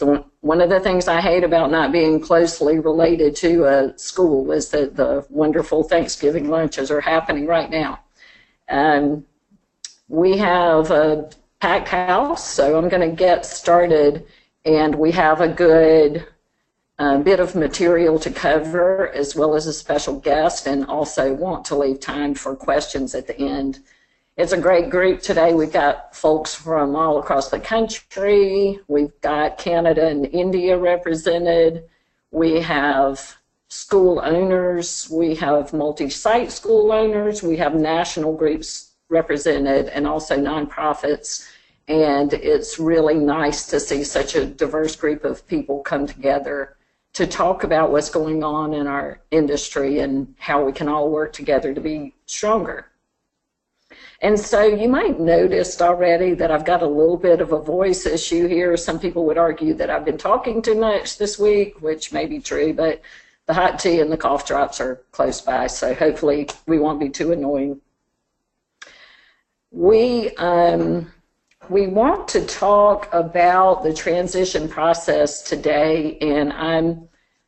One of the things I hate about not being closely related to a school is that the wonderful Thanksgiving lunches are happening right now. We have a packed house, so I'm going to get started, and we have a good bit of material to cover, as well as a special guest, and also want to leave time for questions at the end. It's a great group today. We've got folks from all across the country. We've got Canada and India represented. We have school owners. We have multi-site school owners. We have national groups represented, and also nonprofits. And it's really nice to see such a diverse group of people come together to talk about what's going on in our industry and how we can all work together to be stronger. And so you might noticed already that I've got a little bit of a voice issue here. Some people would argue that I've been talking too much this week, which may be true, but the hot tea and the cough drops are close by, so hopefully we won't be too annoying. We want to talk about the transition process today, and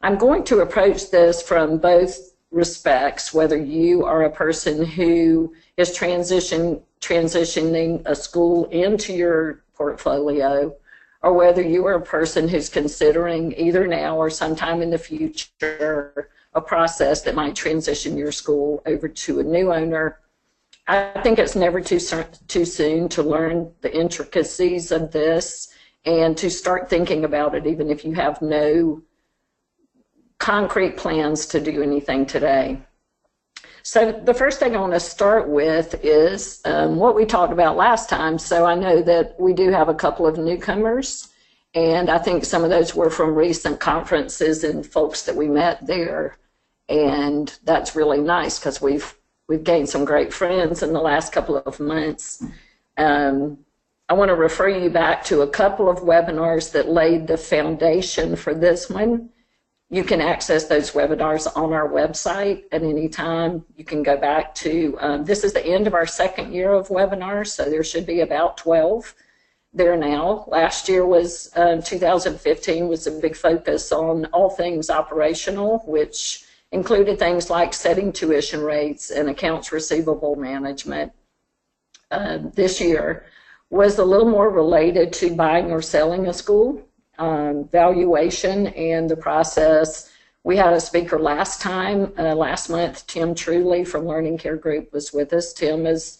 I'm going to approach this from both respects, whether you are a person who is transitioning a school into your portfolio, or whether you are a person who's considering either now or sometime in the future a process that might transition your school over to a new owner. I think it's never too soon to learn the intricacies of this and to start thinking about it, even if you have no concrete plans to do anything today. So the first thing I want to start with is what we talked about last time. So I know that we do have a couple of newcomers, and I think some of those were from recent conferences and folks that we met there, and that's really nice because we've gained some great friends in the last couple of months. I want to refer you back to a couple of webinars that laid the foundation for this one. You can access those webinars on our website at any time. You can go back to, this is the end of our second year of webinars, so there should be about 12 there now. Last year was, 2015 was a big focus on all things operational, which included things like setting tuition rates and accounts receivable management. This year was a little more related to buying or selling a school. Valuation and the process. We had a speaker last month, Tim Truly from Learning Care Group was with us. Tim is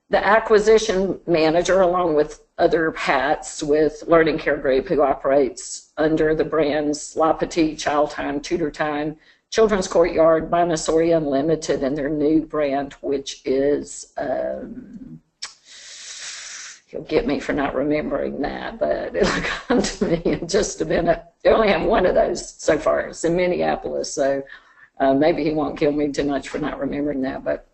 the acquisition manager along with other hats with Learning Care Group, who operates under the brands La Petite, Child Time, Tutor Time, Children's Courtyard, Montessori Unlimited, and their new brand, which is he'll get me for not remembering that, but it'll come to me in just a minute. They only have one of those so far. It's in Minneapolis, so maybe he won't kill me too much for not remembering that. But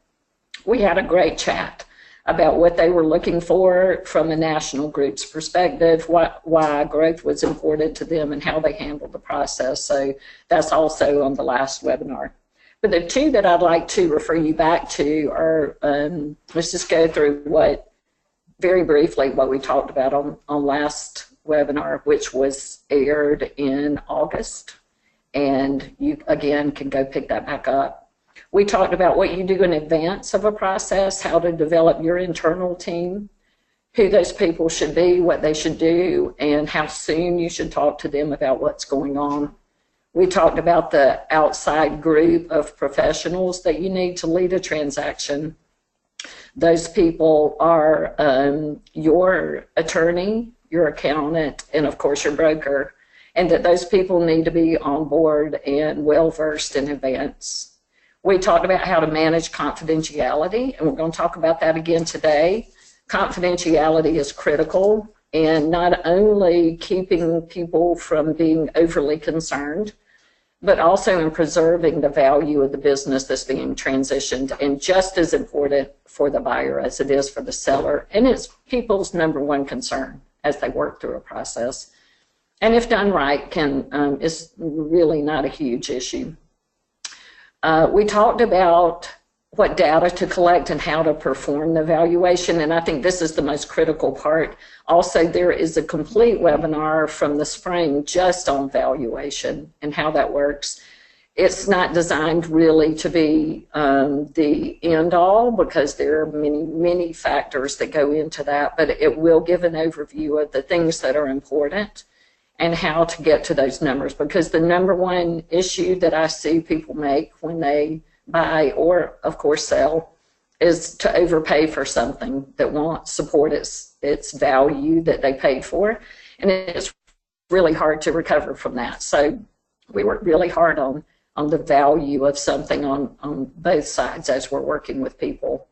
we had a great chat about what they were looking for from a national group's perspective, why growth was important to them, and how they handled the process. So that's also on the last webinar. But the two that I'd like to refer you back to are, let's just go through very briefly what we talked about on last webinar, which was aired in August, and you again can go pick that back up. We talked about what you do in advance of a process, how to develop your internal team, who those people should be, what they should do, and how soon you should talk to them about what's going on. We talked about the outside group of professionals that you need to lead a transaction. Those people are your attorney, your accountant, and of course your broker, and that those people need to be on board and well-versed in advance. We talked about how to manage confidentiality, and we're going to talk about that again today. Confidentiality is critical, and not only keeping people from being overly concerned, but also in preserving the value of the business that's being transitioned, and just as important for the buyer as it is for the seller. And it's people's number one concern as they work through a process. And if done right, is really not a huge issue. We talked about what data to collect and how to perform the evaluation. And I think this is the most critical part. Also, there is a complete webinar from the spring just on valuation and how that works. It's not designed really to be the end all, because there are many, many factors that go into that, but it will give an overview of the things that are important and how to get to those numbers. Because the number one issue that I see people make when they buy or, of course, sell is to overpay for something that won't support its value that they paid for. And it's really hard to recover from that. So we work really hard on the value of something on both sides as we're working with people.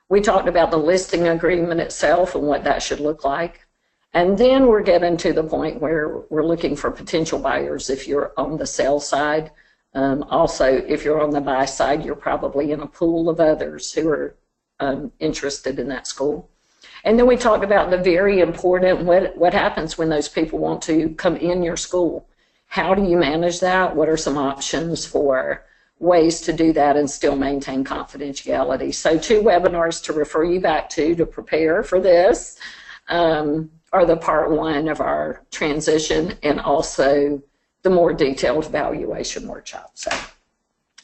We talked about the listing agreement itself and what that should look like. And then we're getting to the point where we're looking for potential buyers if you're on the sell side. Also, if you're on the buy side, you're probably in a pool of others who are interested in that school. And then we talked about the very important, what happens when those people want to come in your school. How do you manage that? What are some options for ways to do that and still maintain confidentiality? So 2 webinars to refer you back to prepare for this are the part 1 of our transition, and also the more detailed valuation workshop. So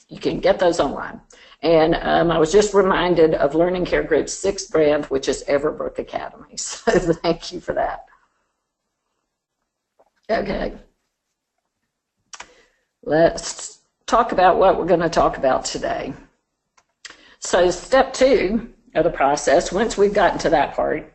you can get those online. And I was just reminded of Learning Care Group's 6th brand, which is Everbrook Academy. So thank you for that. Okay. Let's talk about what we're going to talk about today. So step 2 of the process, once we've gotten to that part,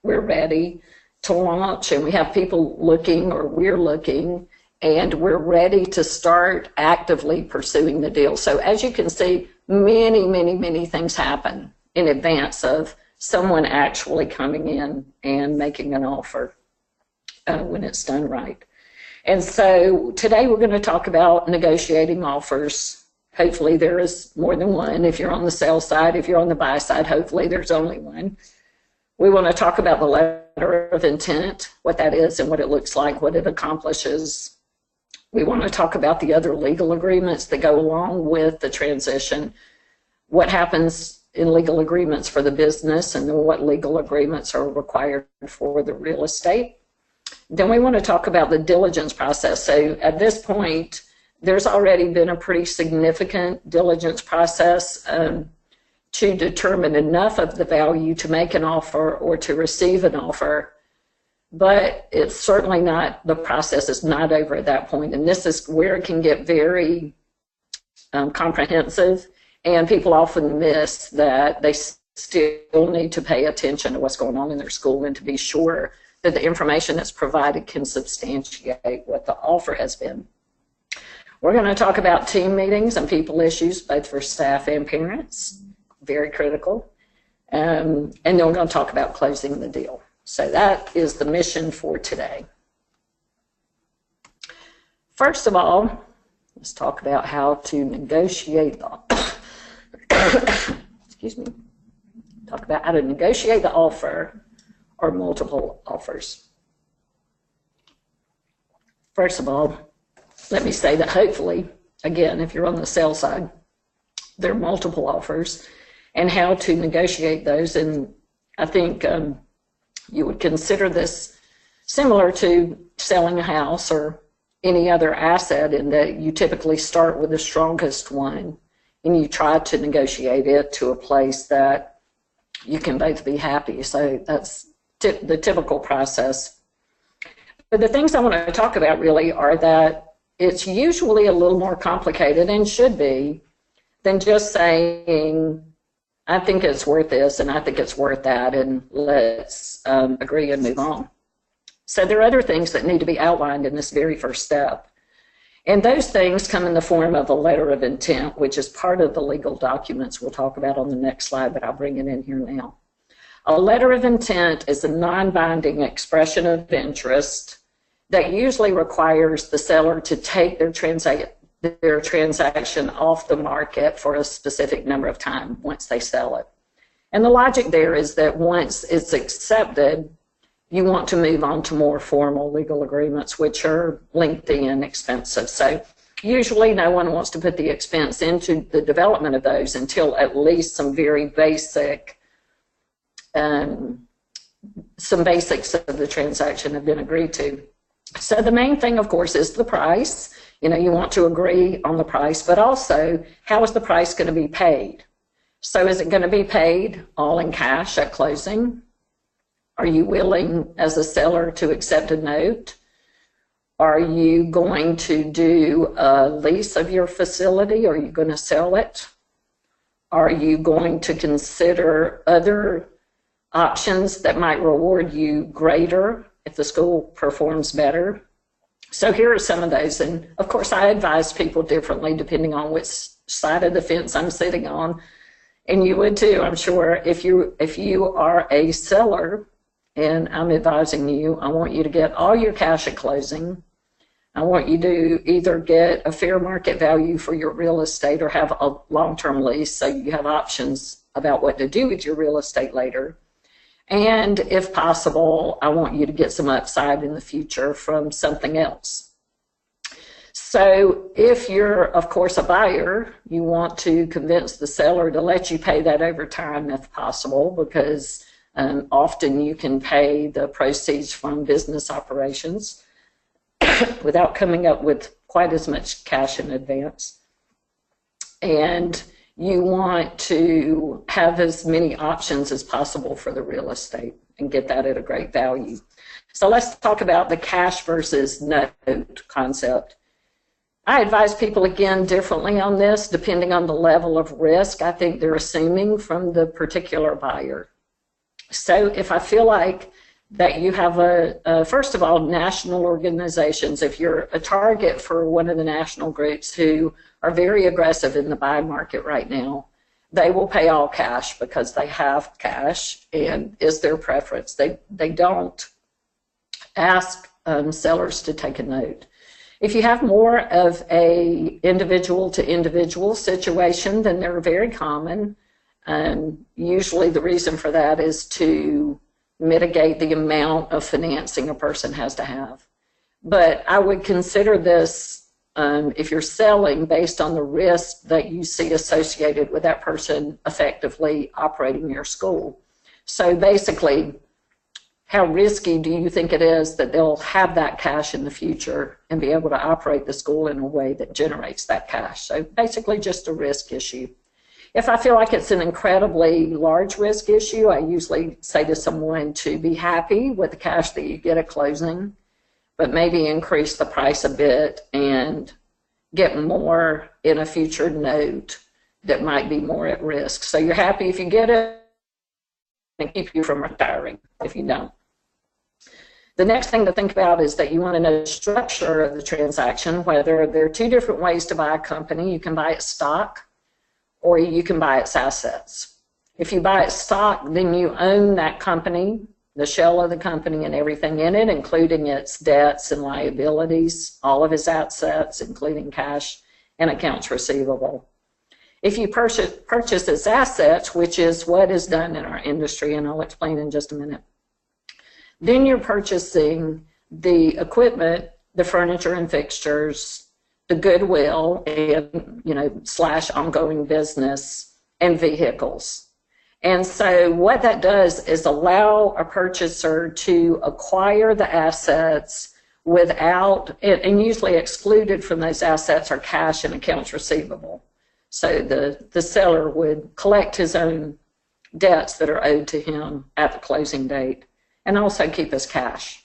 we're ready to launch, and we have people looking, or we're looking, and we're ready to start actively pursuing the deal. So as you can see, many, many, many things happen in advance of someone actually coming in and making an offer when it's done right. And so today we're going to talk about negotiating offers. Hopefully there is more than one. If you're on the sell side, if you're on the buy side, hopefully there's only one. We want to talk about the letter of intent, what that is and what it looks like, what it accomplishes. We want to talk about the other legal agreements that go along with the transition, what happens in legal agreements for the business, and then what legal agreements are required for the real estate. Then we want to talk about the diligence process. So at this point, there's already been a pretty significant diligence process to determine enough of the value to make an offer or to receive an offer. But it's certainly not, the process is not over at that point. And this is where it can get very comprehensive. And people often miss that they still need to pay attention to what's going on in their school and to be sure that the information that's provided can substantiate what the offer has been. We're going to talk about team meetings and people issues, both for staff and parents, very critical. And then we're going to talk about closing the deal. So that is the mission for today. First of all, let's talk about how to negotiate the excuse me. Talk about how to negotiate the offer or multiple offers. First of all, let me say that hopefully, again, if you're on the sell side, there are multiple offers and how to negotiate those. And I think you would consider this similar to selling a house or any other asset, in that you typically start with the strongest one and you try to negotiate it to a place that you can both be happy. So that's the typical process. But the things I want to talk about really are that it's usually a little more complicated, and should be, than just saying, I think it's worth this and I think it's worth that, and let's agree and move on. So there are other things that need to be outlined in this very first step. And those things come in the form of a letter of intent, which is part of the legal documents we'll talk about on the next slide, but I'll bring it in here now. A letter of intent is a non-binding expression of interest that usually requires the seller to take their transaction off the market for a specific number of time once they sell it. And the logic there is that once it's accepted, you want to move on to more formal legal agreements, which are lengthy and expensive. So Usually no one wants to put the expense into the development of those until at least some very basic, some basics of the transaction have been agreed to. So the main thing, of course, is the price. You know, you want to agree on the price, but also how is the price going to be paid? So is it going to be paid all in cash at closing? Are you willing as a seller to accept a note? Are you going to do a lease of your facility? Are you going to sell it? Are you going to consider other options that might reward you greater if the school performs better? So here are some of those. And of course, I advise people differently depending on which side of the fence I'm sitting on. And you would too, I'm sure. If you are a seller and I'm advising you, I want you to get all your cash at closing. I want you to either get a fair market value for your real estate or have a long-term lease so you have options about what to do with your real estate later. And if possible, I want you to get some upside in the future from something else. So if you're, of course, a buyer, you want to convince the seller to let you pay that over time if possible, because often you can pay the proceeds from business operations without coming up with quite as much cash in advance. And you want to have as many options as possible for the real estate and get that at a great value. So let's talk about the cash versus note concept. I advise people again differently on this depending on the level of risk I think they're assuming from the particular buyer. So if I feel like that you have first of all, national organizations, if you're a target for one of the national groups who are very aggressive in the buy market right now, they will pay all cash because they have cash and is their preference. They don't ask sellers to take a note. If you have more of a individual to individual situation, then they're very common. Usually the reason for that is to mitigate the amount of financing a person has to have. But I would consider this, if you're selling, based on the risk that you see associated with that person effectively operating your school. So basically, how risky do you think it is that they'll have that cash in the future and be able to operate the school in a way that generates that cash? So basically just a risk issue. If I feel like it's an incredibly large risk issue, I usually say to someone to be happy with the cash that you get at closing, but maybe increase the price a bit and get more in a future note that might be more at risk. So you're happy if you get it and keep you from retiring if you don't. The next thing to think about is that you want to know the structure of the transaction, whether there are two different ways to buy a company. You can buy its stock or you can buy its assets. If you buy its stock, then you own that company, the shell of the company and everything in it, including its debts and liabilities, all of its assets, including cash and accounts receivable. If you purchase its assets, which is what is done in our industry, and I'll explain in just a minute, then you're purchasing the equipment, the furniture and fixtures, the goodwill and, / ongoing business and vehicles. And so what that does is allow a purchaser to acquire the assets without, and usually excluded from those assets are cash and accounts receivable. So the seller would collect his own debts that are owed to him at the closing date and also keep his cash.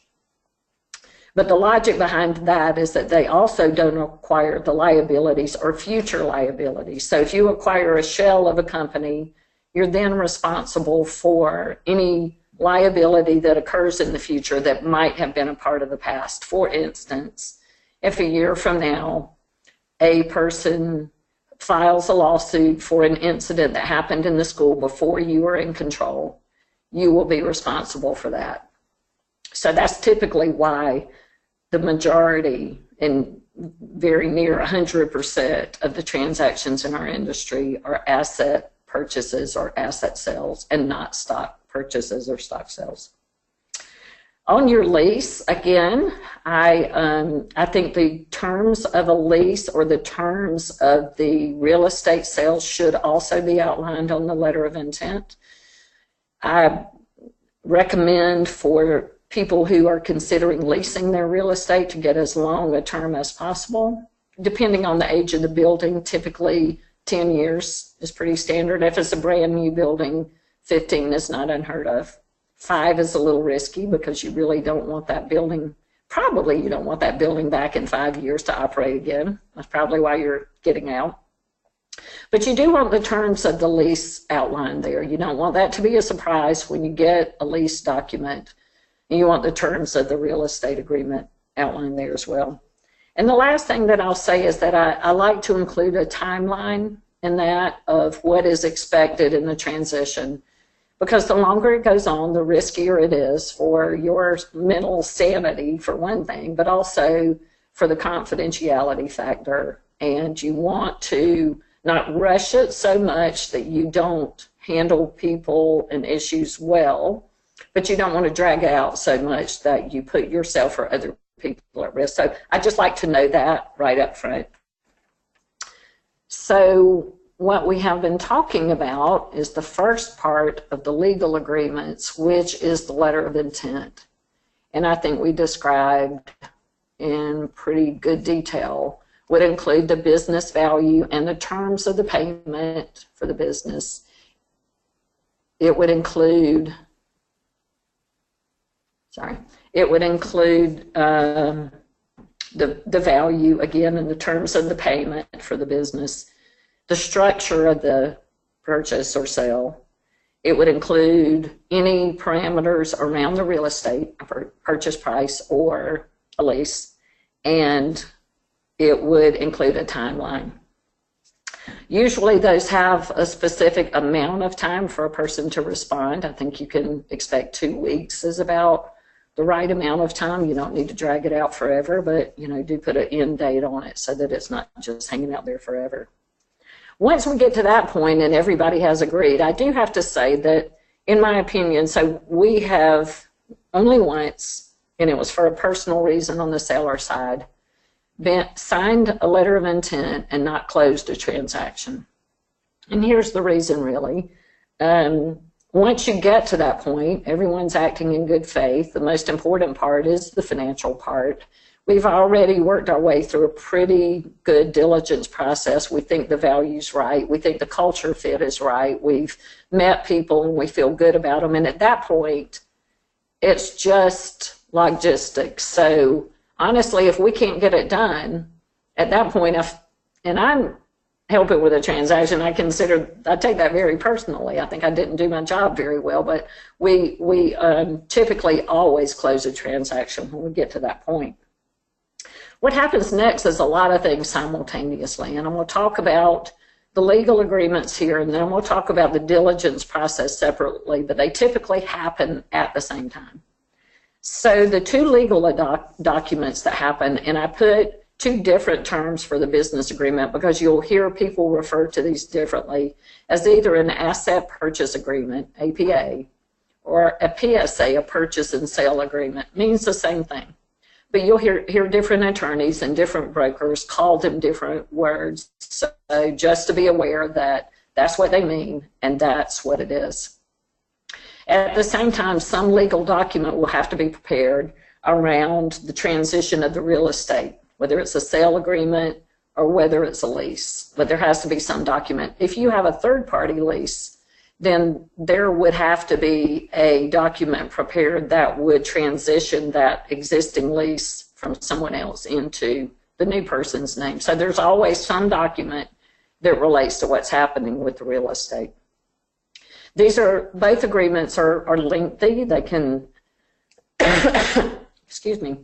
But the logic behind that is that they also don't acquire the liabilities or future liabilities. So if you acquire a shell of a company, you're then responsible for any liability that occurs in the future that might have been a part of the past. For instance, if a year from now, a person files a lawsuit for an incident that happened in the school before you were in control, you will be responsible for that. So that's typically why the majority, and very near 100% of the transactions in our industry are asset purchases or asset sales and not stock purchases or stock sales. On your lease, again, I think the terms of a lease or the terms of the real estate sale should also be outlined on the letter of intent. I recommend for people who are considering leasing their real estate to get as long a term as possible. Depending on the age of the building, typically 10 years is pretty standard. If it's a brand new building, 15 is not unheard of. 5 is a little risky because you really don't want that building, probably you don't want that building back in 5 years to operate again. That's probably why you're getting out. But you do want the terms of the lease outlined there. You don't want that to be a surprise when you get a lease document. You want the terms of the real estate agreement outlined there as well. And the last thing that I'll say is that I like to include a timeline in that of what is expected in the transition, because the longer it goes on, the riskier it is for your mental sanity, for one thing, but also for the confidentiality factor. And you want to not rush it so much that you don't handle people and issues well, but you don't want to drag out so much that you put yourself or other people at risk. So I just like to know that right up front. So what we have been talking about is the first part of the legal agreements, which is the letter of intent. And I think we described in pretty good detail would include the business value and the terms of the payment for the business. It would include, the value, again, and the terms of the payment for the business, the structure of the purchase or sale. It would include any parameters around the real estate, purchase price or a lease, and it would include a timeline. Usually those have a specific amount of time for a person to respond. I think you can expect 2 weeks is about the right amount of time. You don't need to drag it out forever, but do put an end date on it so that it's not just hanging out there forever. Once we get to that point and everybody has agreed, I do have to say that, in my opinion, so we have only once, and it was for a personal reason on the seller side, signed a letter of intent and not closed a transaction. And here's the reason, really. Once you get to that point, everyone's acting in good faith. The most important part is the financial part. We've already worked our way through a pretty good diligence process. We think the value's right. We think the culture fit is right. We've met people and we feel good about them. And at that point, it's just logistics. So honestly, if we can't get it done at that point, and I'm helping with a transaction, I take that very personally. I think I didn't do my job very well, but we typically always close a transaction when we get to that point. What happens next is a lot of things simultaneously, and I'm going to talk about the legal agreements here, and then we'll talk about the diligence process separately, but they typically happen at the same time. So the 2 legal documents that happen, and I put 2 different terms for the business agreement because you'll hear people refer to these differently as either an asset purchase agreement, APA, or a PSA, a purchase and sale agreement. Means the same thing. But you'll hear different attorneys and different brokers call them different words. So just to be aware that that's what they mean and that's what it is. At the same time, some legal document will have to be prepared around the transition of the real estate, whether it's a sale agreement or whether it's a lease. But there has to be some document. If you have a third-party lease, then there would have to be a document prepared that would transition that existing lease from someone else into the new person's name. So there's always some document that relates to what's happening with the real estate. Both agreements are lengthy. They can, excuse me,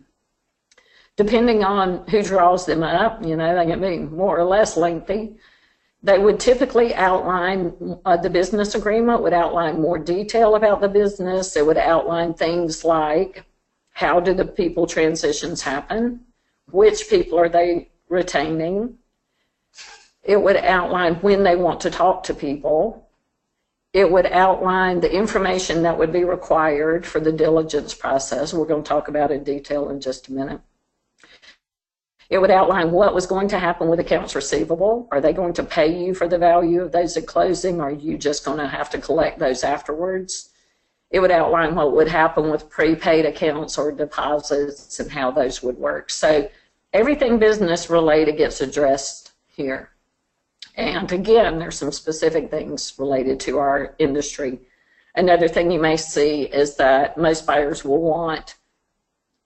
depending on who draws them up, they can be more or less lengthy. They would typically outline, the business agreement would outline more detail about the business. It would outline things like how do the people transitions happen, which people are they retaining. It would outline when they want to talk to people. It would outline the information that would be required for the diligence process. We're going to talk about it in detail in just a minute. It would outline what was going to happen with accounts receivable. Are they going to pay you for the value of those at closing? Or are you just going to have to collect those afterwards? It would outline what would happen with prepaid accounts or deposits and how those would work. So everything business related gets addressed here. And again, there's some specific things related to our industry. Another thing you may see is that most buyers will want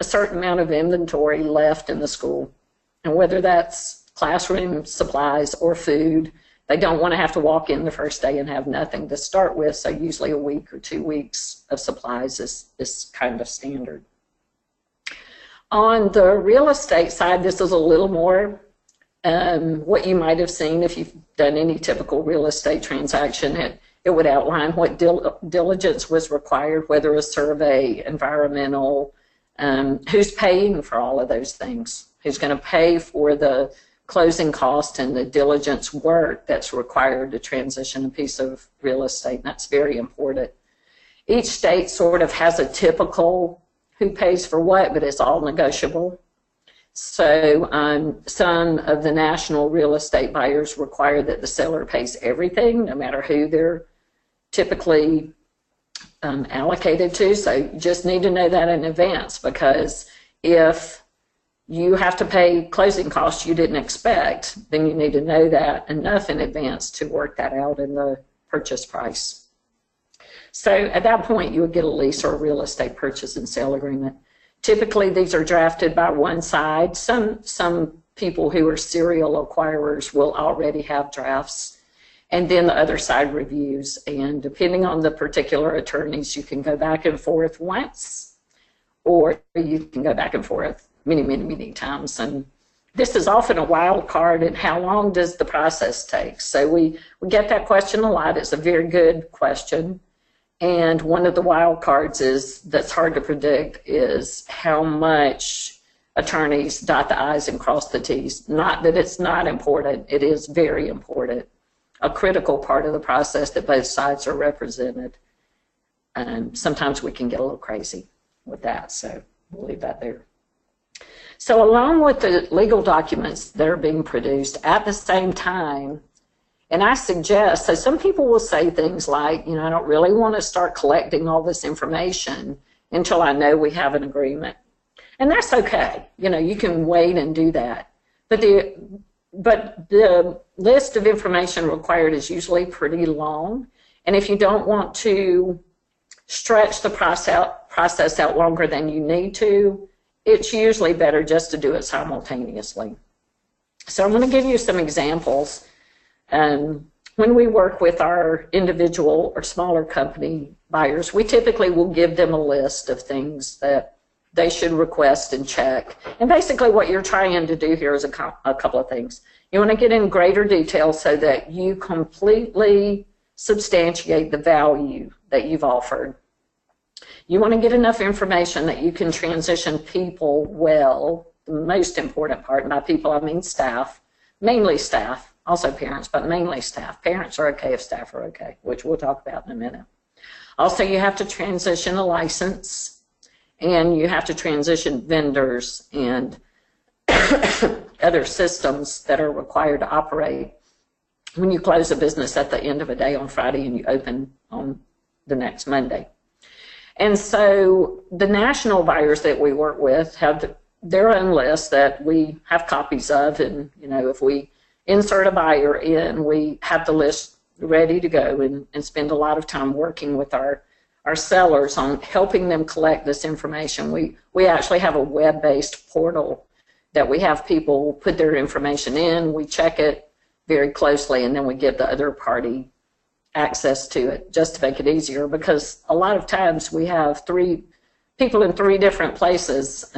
a certain amount of inventory left in the school. And whether that's classroom supplies or food, they don't want to have to walk in the first day and have nothing to start with. So usually a week or 2 weeks of supplies is kind of standard. On the real estate side, this is a little more what you might have seen if you've done any typical real estate transaction. It would outline what diligence was required, whether a survey, environmental, who's paying for all of those things, who's going to pay for the closing cost and the diligence work that's required to transition a piece of real estate. And that's very important. Each state sort of has a typical who pays for what, but it's all negotiable. So some of the national real estate buyers require that the seller pays everything, no matter who they're typically allocated to. So you just need to know that in advance, because if you have to pay closing costs you didn't expect, then you need to know that enough in advance to work that out in the purchase price. So at that point, you would get a lease or a real estate purchase and sale agreement. Typically, these are drafted by one side. Some people who are serial acquirers will already have drafts, and then the other side reviews. And depending on the particular attorneys, you can go back and forth once, or you can go back and forth many, many, many times. And this is often a wild card in how long does the process take. So we get that question a lot. It's a very good question. And one of the wild cards that's hard to predict is how much attorneys dot the I's and cross the T's. Not that it's not important. It is very important. A critical part of the process that both sides are represented. And sometimes we can get a little crazy with that. So we'll leave that there. So along with the legal documents that are being produced at the same time, and I suggest, so some people will say things like, I don't really want to start collecting all this information until I know we have an agreement. And that's okay. You can wait and do that. But the list of information required is usually pretty long. And if you don't want to stretch the process out longer than you need to, it's usually better just to do it simultaneously. So I'm going to give you some examples. When we work with our individual or smaller company buyers, we typically will give them a list of things that they should request and check. And basically what you're trying to do here is a couple of things. You want to get in greater detail so that you completely substantiate the value that you've offered. You want to get enough information that you can transition people well. The most important part, and by people I mean staff, mainly staff. Also parents, but mainly staff. Parents are okay if staff are okay, which we'll talk about in a minute. Also, you have to transition a license, and you have to transition vendors and other systems that are required to operate when you close a business at the end of a day on Friday and you open on the next Monday. And so the national buyers that we work with have their own list that we have copies of, and if we insert a buyer in, we have the list ready to go and spend a lot of time working with our sellers on helping them collect this information. We actually have a web-based portal that we have people put their information in, we check it very closely, and then we give the other party access to it just to make it easier, because a lot of times we have people in three different places.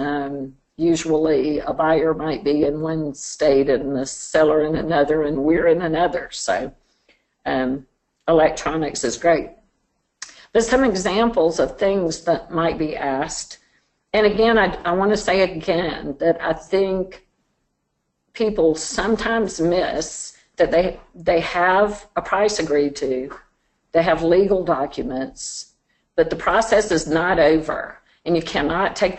Usually a buyer might be in one state and the seller in another, and we're in another. So electronics is great. There's some examples of things that might be asked. And again, I want to say again that I think people sometimes miss that they have a price agreed to, They have legal documents, but the process is not over, and you cannot take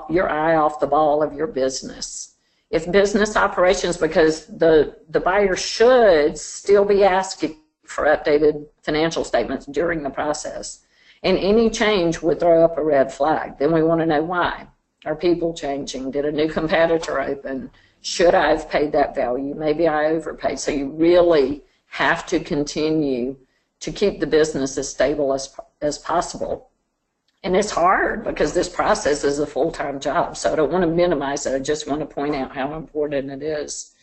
your eye off the ball of your business. If business operations, because the buyer should still be asking for updated financial statements during the process, and any change would throw up a red flag. Then we want to know why. Are people changing? Did a new competitor open? Should I have paid that value? Maybe I overpaid. So you really have to continue to keep the business as stable as possible. And it's hard because this process is a full-time job. So I don't want to minimize it. I just want to point out how important it is.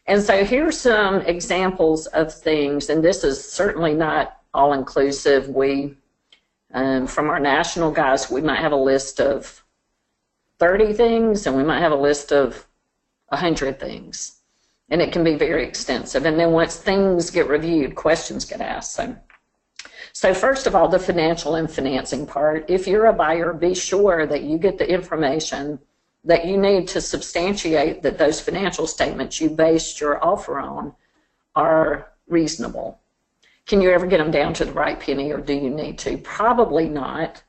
And so here's some examples of things, and this is certainly not all-inclusive. We, from our national guys, we might have a list of 30 things, and we might have a list of 100 things. And it can be very extensive. And then once things get reviewed, questions get asked. So first of all, the financial and financing part. If you're a buyer, be sure that you get the information that you need to substantiate that those financial statements you based your offer on are reasonable. Can you ever get them down to the right penny, or do you need to? Probably not.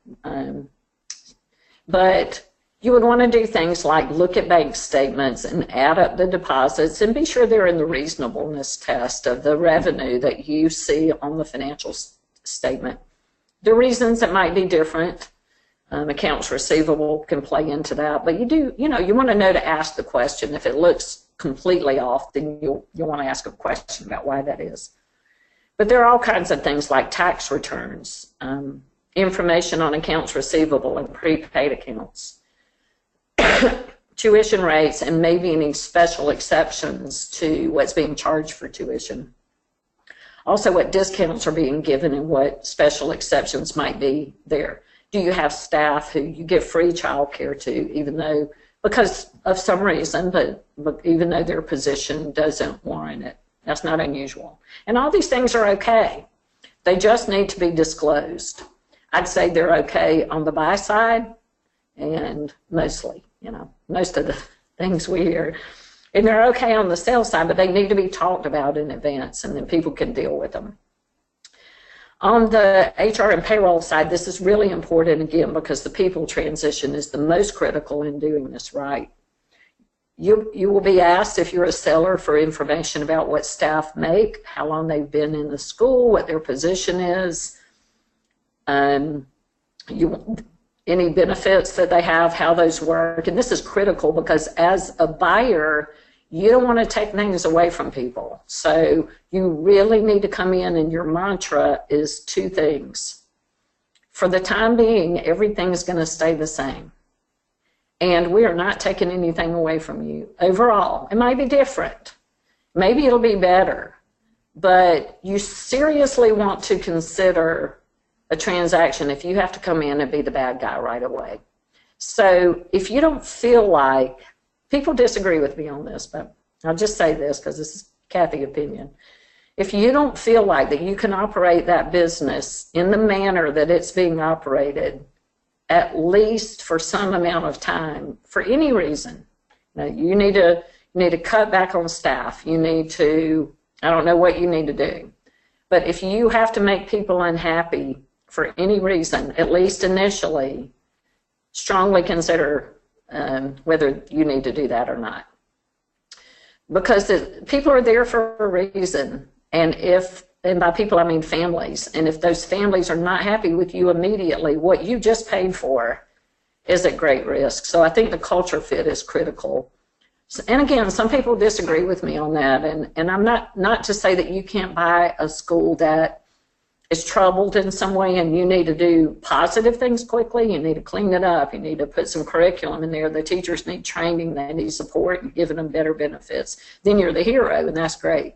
But you would want to do things like look at bank statements and add up the deposits and be sure they're in the reasonableness test of the revenue that you see on the financial statement. The reasons it might be different. Accounts receivable can play into that, but you want to know to ask the question. If it looks completely off, then you'll want to ask a question about why that is. But there are all kinds of things like tax returns, information on accounts receivable and prepaid accounts, tuition rates, and maybe any special exceptions to what's being charged for tuition. Also, what discounts are being given and what special exceptions might be there. Do you have staff who you give free child care to, even though, because of some reason, but even though their position doesn't warrant it? That's not unusual. And all these things are okay. They just need to be disclosed. I'd say they're okay on the buy side, and mostly, most of the things we hear. And they're okay on the sell side, but they need to be talked about in advance, and then people can deal with them. On the HR and payroll side, this is really important, again, because the people transition is the most critical in doing this right. You will be asked, if you're a seller, for information about what staff make, how long they've been in the school, what their position is, any benefits that they have, how those work. And this is critical because as a buyer, you don't want to take things away from people. So you really need to come in, and your mantra is two things. For the time being, everything's going to stay the same. And we are not taking anything away from you. Overall, it might be different. Maybe it'll be better. But you seriously want to consider a transaction if you have to come in and be the bad guy right away. So if you don't feel like, people disagree with me on this, but I'll just say this because this is Kathy's opinion. If you don't feel like that you can operate that business in the manner that it's being operated, at least for some amount of time, for any reason, you need to cut back on staff. You need to, I don't know what you need to do. But if you have to make people unhappy for any reason, at least initially, strongly consider whether you need to do that or not. Because people are there for a reason, and by people I mean families, and if those families are not happy with you immediately, what you just paid for is at great risk. So I think the culture fit is critical. And again, some people disagree with me on that, and I'm not to say that you can't buy a school that is troubled in some way and you need to do positive things quickly. You need to clean it up. You need to put some curriculum in there. The teachers need training. They need support and giving them better benefits. Then you're the hero, and that's great.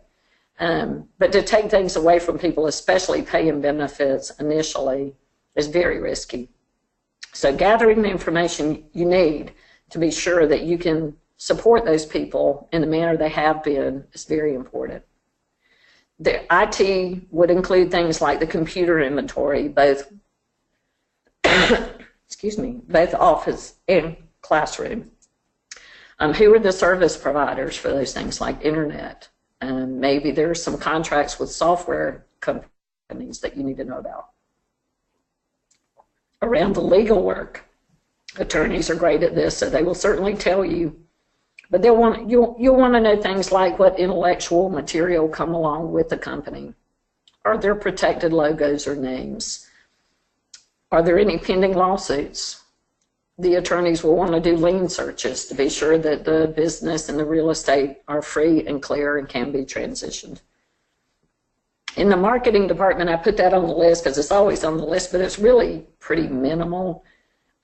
But to take things away from people, especially paying benefits initially, is very risky. So gathering the information you need to be sure that you can support those people in the manner they have been is very important. The IT would include things like the computer inventory, both both office and classroom. Who are the service providers for those things like internet? Maybe there's some contracts with software companies companies that you need to know about. Around the legal work, attorneys are great at this, so they will certainly tell you. But you'll want to know things like what intellectual material come along with the company. Are there protected logos or names? Are there any pending lawsuits? The attorneys will want to do lien searches to be sure that the business and the real estate are free and clear and can be transitioned. In the marketing department, I put that on the list because it's always on the list, but it's really pretty minimal.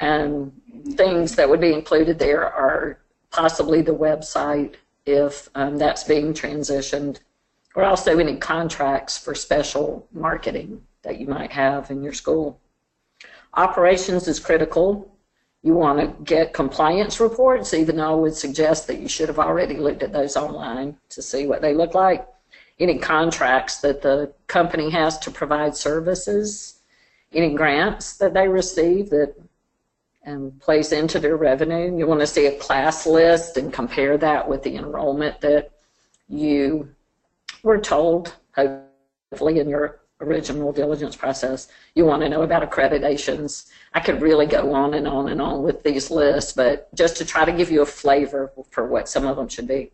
Things that would be included there are possibly the website, if that's being transitioned, or also any contracts for special marketing that you might have in your school. Operations is critical. You want to get compliance reports, even though I would suggest that you should have already looked at those online to see what they look like. Any contracts that the company has to provide services, any grants that they receive that plays into their revenue. You want to see a class list and compare that with the enrollment that you were told, hopefully in your original diligence process. You want to know about accreditations. I could really go on and on and on with these lists, but just to try to give you a flavor for what some of them should be.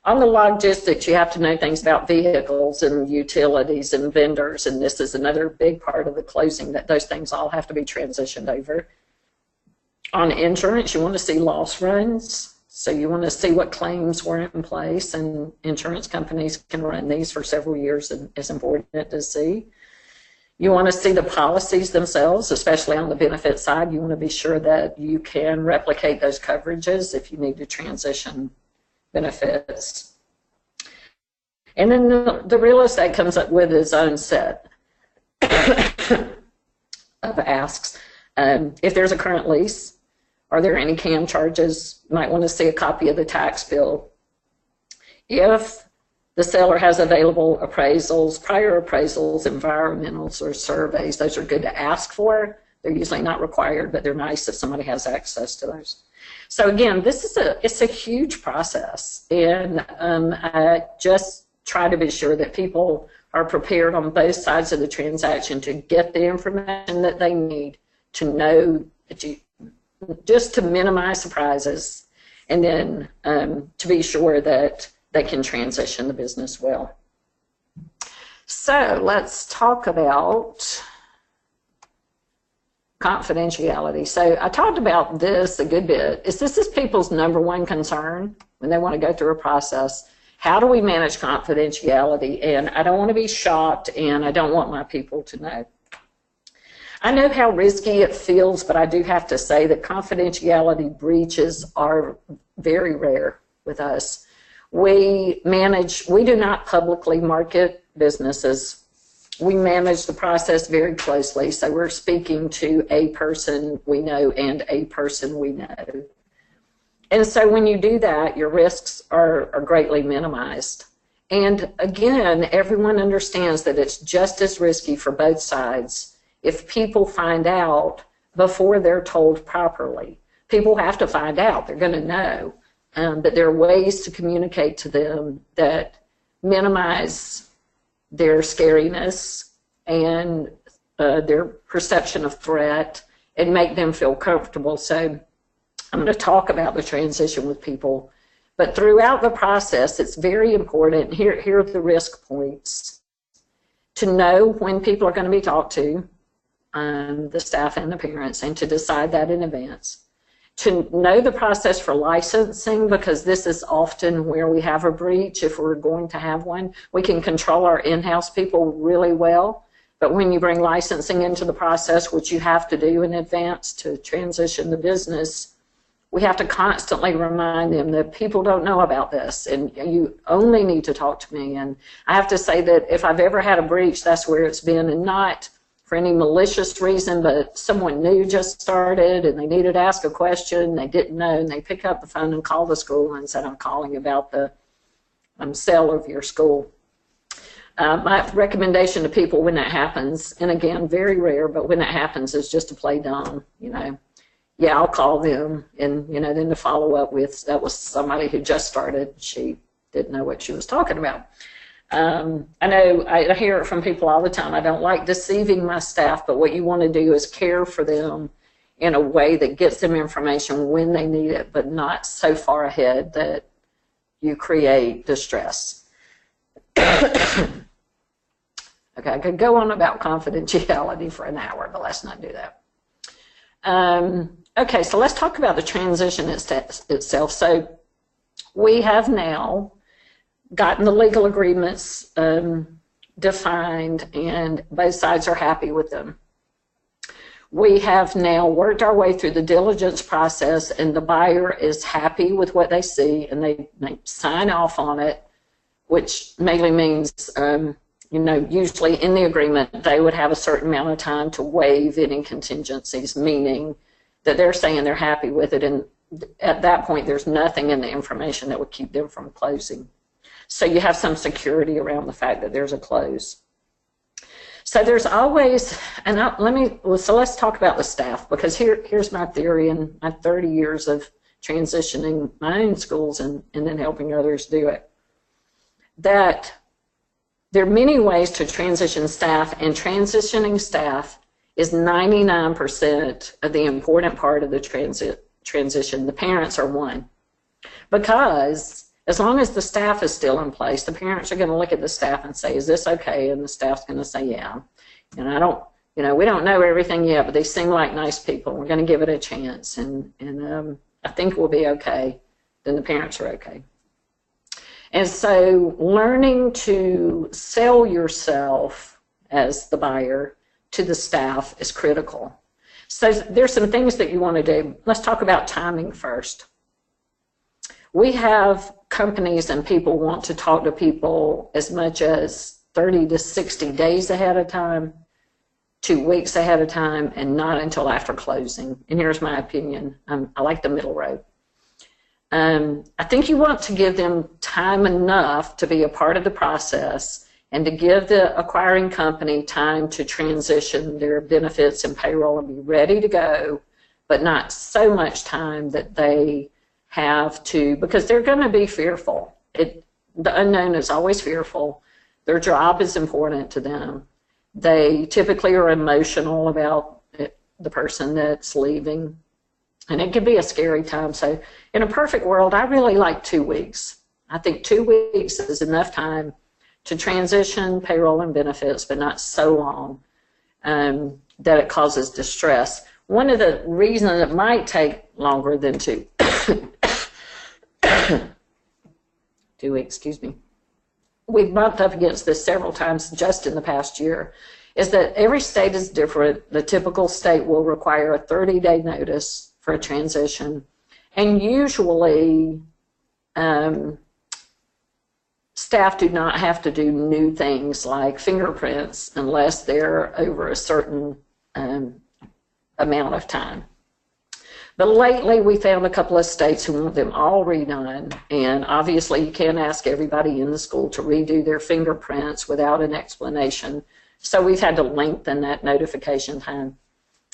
On the logistics, you have to know things about vehicles and utilities and vendors, and this is another big part of the closing, that those things all have to be transitioned over. On insurance, you want to see loss runs. So you want to see what claims were in place, and insurance companies can run these for several years, and it's important to see. You want to see the policies themselves, especially on the benefit side. You want to be sure that you can replicate those coverages if you need to transition benefits. And then the real estate comes up with its own set of asks. If there's a current lease, are there any CAM charges? You might want to see a copy of the tax bill. If the seller has available appraisals, prior appraisals, environmentals, or surveys, those are good to ask for. They're usually not required, but they're nice if somebody has access to those. So again, it's a huge process, and I just try to be sure that people are prepared on both sides of the transaction to get the information that they need to know that just to minimize surprises, and then to be sure that they can transition the business well. So let's talk about confidentiality. So I talked about this a good bit. This is people's number one concern when they want to go through a process. How do we manage confidentiality? And I don't want to be shocked, and I don't want my people to know. I know how risky it feels, but I do have to say that confidentiality breaches are very rare with us. We do not publicly market businesses. We manage the process very closely, so we're speaking to a person we know and a person we know. And so when you do that, your risks are greatly minimized. And again, everyone understands that it's just as risky for both sides if people find out before they're told properly. People have to find out. They're going to know. But there are ways to communicate to them that minimize their scariness and their perception of threat and make them feel comfortable. So I'm going to talk about the transition with people. But throughout the process, it's very important. Here are the risk points. To know when people are going to be talked to, the staff and the parents, and to decide that in advance. To know the process for licensing, because this is often where we have a breach if we're going to have one. We can control our in-house people really well, but when you bring licensing into the process, which you have to do in advance to transition the business, we have to constantly remind them that people don't know about this, and you only need to talk to me. And I have to say that if I've ever had a breach, that's where it's been, and not for any malicious reason, but someone new just started and they needed to ask a question, they didn't know, and they pick up the phone and call the school and said, I'm calling about the sale of your school. My recommendation to people when that happens, and again, very rare, but when that happens, is just to play dumb, Yeah, I'll call them, and then to follow up with, that was somebody who just started, she didn't know what she was talking about. I know I hear it from people all the time. I don't like deceiving my staff, but what you want to do is care for them in a way that gets them information when they need it, but not so far ahead that you create distress. Okay, I could go on about confidentiality for an hour, but let's not do that. Okay, so let's talk about the transition itself. So we have now gotten the legal agreements defined, and both sides are happy with them. We have now worked our way through the diligence process, and the buyer is happy with what they see, and they sign off on it, which mainly means, usually in the agreement, they would have a certain amount of time to waive any contingencies, meaning that they're saying they're happy with it, and at that point, there's nothing in the information that would keep them from closing. So you have some security around the fact that there's a close. So there's always, so let's talk about the staff, because here's my theory in my 30 years of transitioning my own schools and then helping others do it, that there are many ways to transition staff, and transitioning staff is 99% of the important part of the transition. The parents are one, because as long as the staff is still in place, the parents are going to look at the staff and say, is this okay? And the staff's going to say, yeah. And we don't know everything yet, but they seem like nice people. We're going to give it a chance. And I think we'll be okay. Then the parents are okay. And so learning to sell yourself as the buyer to the staff is critical. So there's some things that you want to do. Let's talk about timing first. We have companies and people want to talk to people as much as 30 to 60 days ahead of time, 2 weeks ahead of time, and not until after closing. And here's my opinion. I like the middle road. I think you want to give them time enough to be a part of the process and to give the acquiring company time to transition their benefits and payroll and be ready to go, but not so much time that they have to, because they're going to be fearful. The unknown is always fearful. Their job is important to them. They typically are emotional about the person that's leaving, and it can be a scary time. So in a perfect world, I really like 2 weeks. I think 2 weeks is enough time to transition payroll and benefits, but not so long that it causes distress. One of the reasons it might take longer than 2 weeks, we've bumped up against this several times just in the past year, is that every state is different. The typical state will require a 30-day notice for a transition, and usually staff do not have to do new things like fingerprints unless they're over a certain amount of time. But lately, we found a couple of states who want them all redone, and obviously you can't ask everybody in the school to redo their fingerprints without an explanation, so we've had to lengthen that notification time.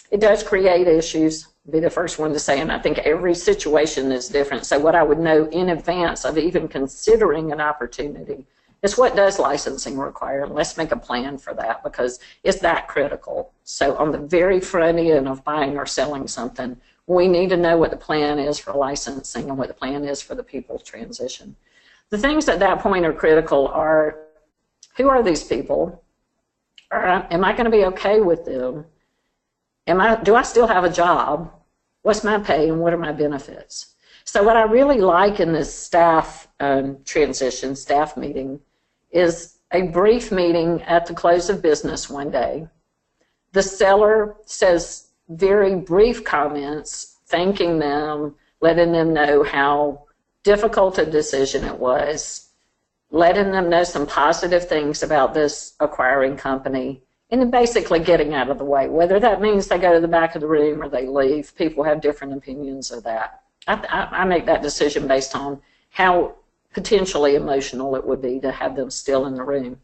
It does create issues, I'll be the first one to say, and I think every situation is different, so what I would know in advance of even considering an opportunity is what does licensing require, and let's make a plan for that, because it's that critical. So on the very front end of buying or selling something, we need to know what the plan is for licensing and what the plan is for the people's transition. The things at that point are critical are, who are these people? Am I going to be okay with them? Do I still have a job? What's my pay and what are my benefits? So what I really like in this staff transition, staff meeting, is a brief meeting at the close of business one day. The seller says very brief comments, thanking them, letting them know how difficult a decision it was, letting them know some positive things about this acquiring company, and then basically getting out of the way. Whether that means they go to the back of the room or they leave, people have different opinions of that. I make that decision based on how potentially emotional it would be to have them still in the room.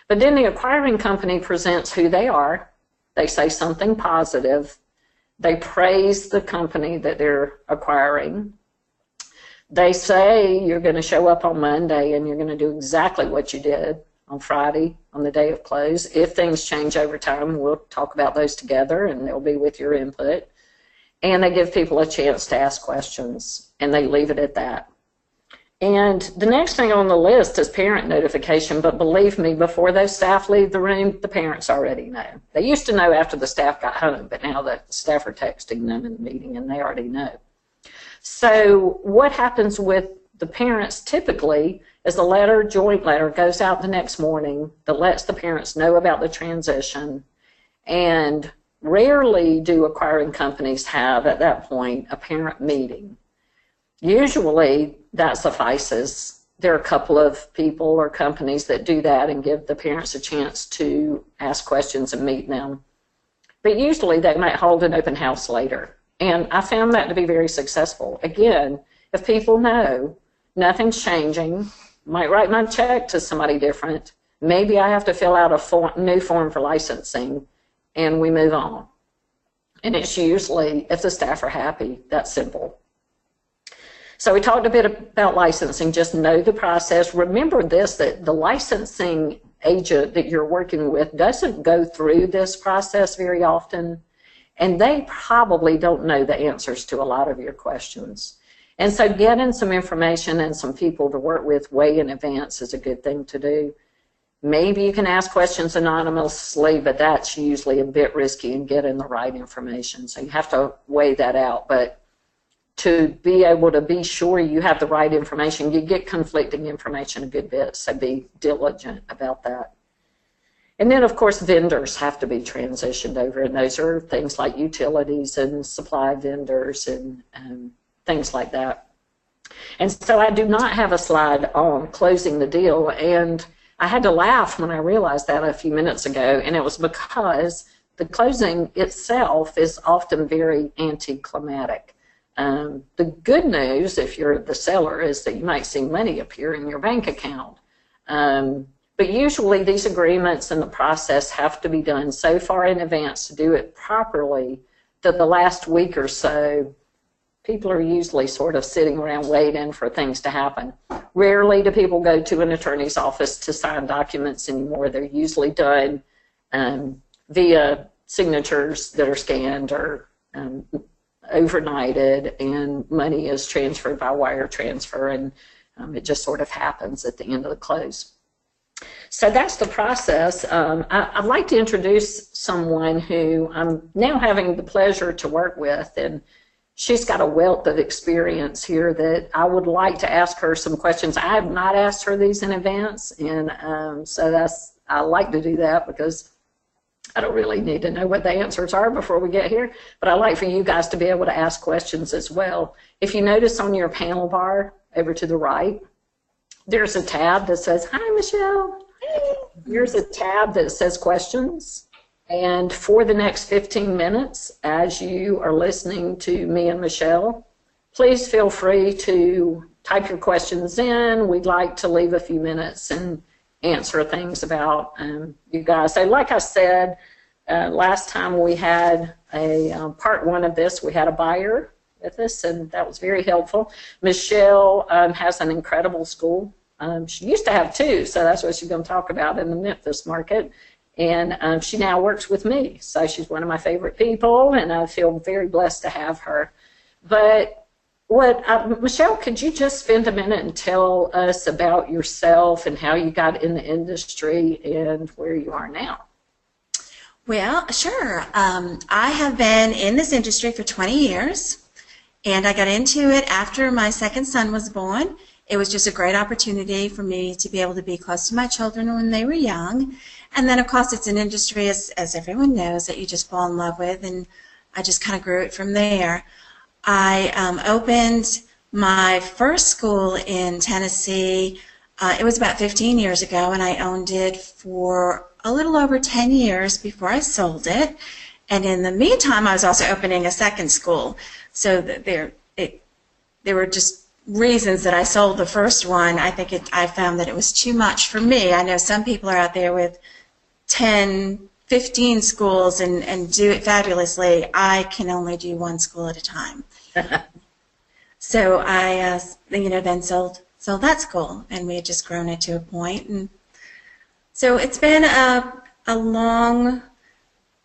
But then the acquiring company presents who they are. They say something positive. They praise the company that they're acquiring. They say you're going to show up on Monday and you're going to do exactly what you did on Friday on the day of close. If things change over time, we'll talk about those together, and they'll be with your input. And they give people a chance to ask questions, and they leave it at that. And the next thing on the list is parent notification, but believe me, before those staff leave the room, the parents already know. They used to know after the staff got home, but now the staff are texting them in the meeting, and they already know. So what happens with the parents typically is a letter, joint letter, goes out the next morning that lets the parents know about the transition, and rarely do acquiring companies have, at that point, a parent meeting. Usually, that suffices. There are a couple of people or companies that do that and give the parents a chance to ask questions and meet them. But usually, they might hold an open house later. And I found that to be very successful. Again, if people know nothing's changing, might write my check to somebody different, maybe I have to fill out a new form for licensing, and we move on. And it's usually, if the staff are happy, that's simple. So we talked a bit about licensing. Just know the process. Remember this, that the licensing agent that you're working with doesn't go through this process very often, and they probably don't know the answers to a lot of your questions. And so getting some information and some people to work with way in advance is a good thing to do. Maybe you can ask questions anonymously, but that's usually a bit risky in getting the right information. So you have to weigh that out. But to be able to be sure you have the right information, you get conflicting information a good bit, so be diligent about that. And then, of course, vendors have to be transitioned over, and those are things like utilities and supply vendors and things like that. And so I do not have a slide on closing the deal, and I had to laugh when I realized that a few minutes ago, and it was because the closing itself is often very anticlimactic. The good news, if you're the seller, is that you might see money appear in your bank account. But usually these agreements and the process have to be done so far in advance to do it properly that the last week or so, people are usually sort of sitting around waiting for things to happen. Rarely do people go to an attorney's office to sign documents anymore. They're usually done via signatures that are scanned or overnighted, and money is transferred by wire transfer, and it just sort of happens at the end of the close. So that's the process. I'd like to introduce someone who I'm now having the pleasure to work with, and she's got a wealth of experience here that I would like to ask her some questions. I have not asked her these in advance, and so I like to do that because I don't really need to know what the answers are before we get here, but I like for you guys to be able to ask questions as well. If you notice on your panel bar over to the right, there's a tab that says, "Hi, Michelle." There's a tab that says questions. And for the next 15 minutes, as you are listening to me and Michelle, please feel free to type your questions in. We'd like to leave a few minutes and answer things about you guys. So like I said, last time we had a part one of this, we had a buyer with us, and that was very helpful. Michelle has an incredible school. She used to have two, so that's what she's going to talk about in the Memphis market. And she now works with me, so she's one of my favorite people, and I feel very blessed to have her. But Michelle, could you just spend a minute and tell us about yourself and how you got in the industry and where you are now? Well, sure. I have been in this industry for 20 years, and I got into it after my second son was born. It was just a great opportunity for me to be able to be close to my children when they were young. And then, of course, it's an industry, as everyone knows, that you just fall in love with, and I just kind of grew it from there. I opened my first school in Tennessee. It was about 15 years ago, and I owned it for a little over 10 years before I sold it. And in the meantime, I was also opening a second school. So there were just reasons that I sold the first one. I found that it was too much for me. I know some people are out there with 10, 15 schools and do it fabulously. I can only do one school at a time. So I, then sold that school, and we had just grown it to a point. And So it's been a long,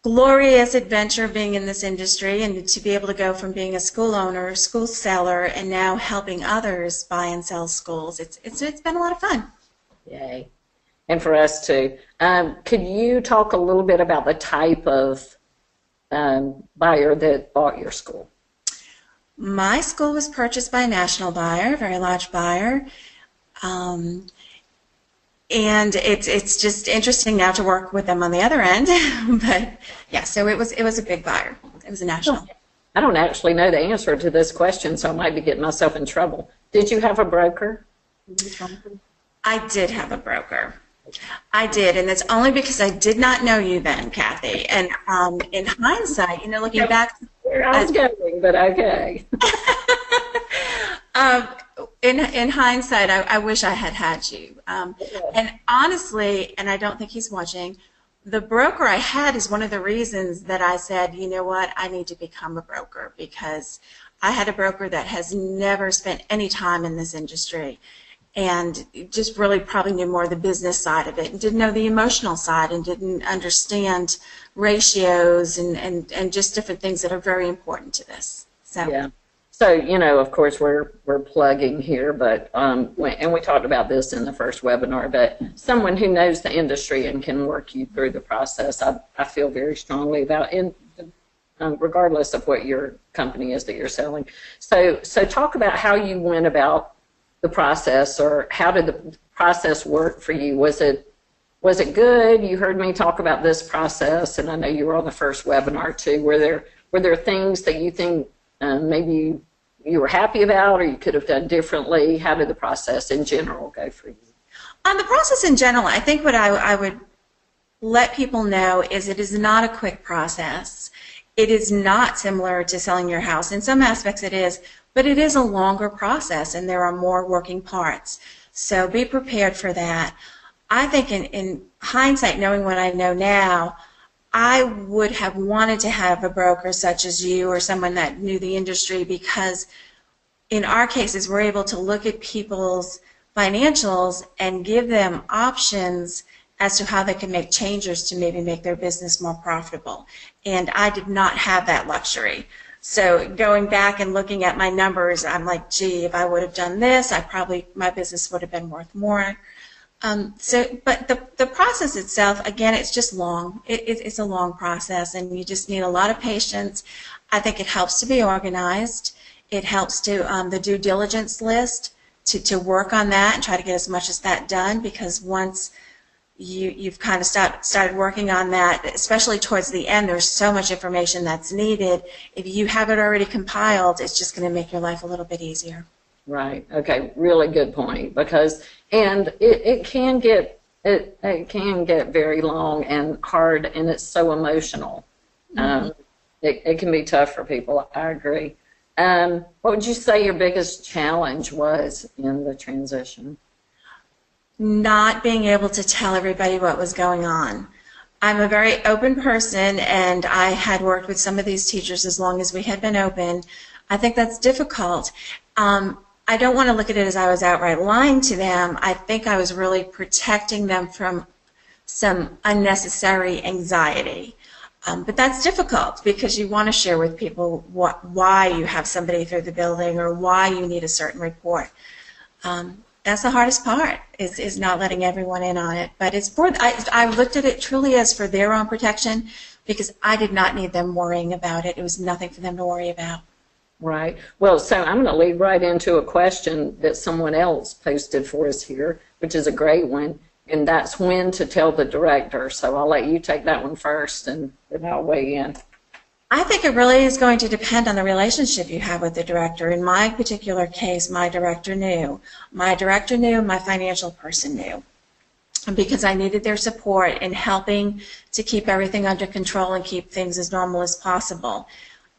glorious adventure being in this industry, and to be able to go from being a school owner, school seller, and now helping others buy and sell schools. It's been a lot of fun. Yay. And for us too. Could you talk a little bit about the type of buyer that bought your school? My school was purchased by a national buyer, a very large buyer. And it's just interesting now to work with them on the other end. But yeah, so it was a big buyer. It was a national. I don't actually know the answer to this question, so I might be getting myself in trouble. Did you have a broker? I did have a broker. I did, and it's only because I did not know you then, Kathy. And in hindsight, looking back, where I was going, but okay. In hindsight, I wish I had you. And honestly, and I don't think he's watching, the broker I had is one of the reasons that I said, you know what, I need to become a broker, because I had a broker that has never spent any time in this industry and just really probably knew more of the business side of it and didn't know the emotional side and didn't understand ratios and just different things that are very important to this. So. Yeah. So, of course, we're plugging here, but and we talked about this in the first webinar, but someone who knows the industry and can work you through the process, I feel very strongly about, regardless of what your company is that you're selling. So talk about how you went about the process, or how did the process work for you? Was it good? You heard me talk about this process, and I know you were on the first webinar too. Were there things that you think maybe you were happy about, or you could have done differently? How did the process in general go for you? On the process in general, I think what I would let people know is it is not a quick process. It is not similar to selling your house. In some aspects it is, but it is a longer process and there are more working parts. So be prepared for that. I think in hindsight, knowing what I know now, I would have wanted to have a broker such as you or someone that knew the industry, because in our cases we're able to look at people's financials and give them options as to how they can make changes to maybe make their business more profitable. And I did not have that luxury. So going back and looking at my numbers, I'm like, gee, if I would have done this, my business would have been worth more. But the process itself, again, it's just long. It's a long process, and you just need a lot of patience. I think it helps to be organized. It helps to the due diligence list to work on that and try to get as much as that done, because once you've kind of started working on that, especially towards the end, there's so much information that's needed. If you have it already compiled, it's just going to make your life a little bit easier. Right. Okay. Really good point, because it can get very long and hard, and it's so emotional. Mm-hmm. It can be tough for people. I agree. What would you say your biggest challenge was in the transition? Not being able to tell everybody what was going on. I'm a very open person, and I had worked with some of these teachers as long as we had been open. I think that's difficult. I don't want to look at it as I was outright lying to them. I think I was really protecting them from some unnecessary anxiety. But that's difficult, because you want to share with people why you have somebody through the building or why you need a certain report. That's the hardest part, is not letting everyone in on it. But it's I looked at it truly as for their own protection, because I did not need them worrying about it. It was nothing for them to worry about. Right. Well, so I'm going to lead right into a question that someone else posted for us here, which is a great one, and that's when to tell the director. So I'll let you take that one first, and then I'll weigh in. I think it really is going to depend on the relationship you have with the director. In my particular case, my director knew. My director knew, my financial person knew, because I needed their support in helping to keep everything under control and keep things as normal as possible.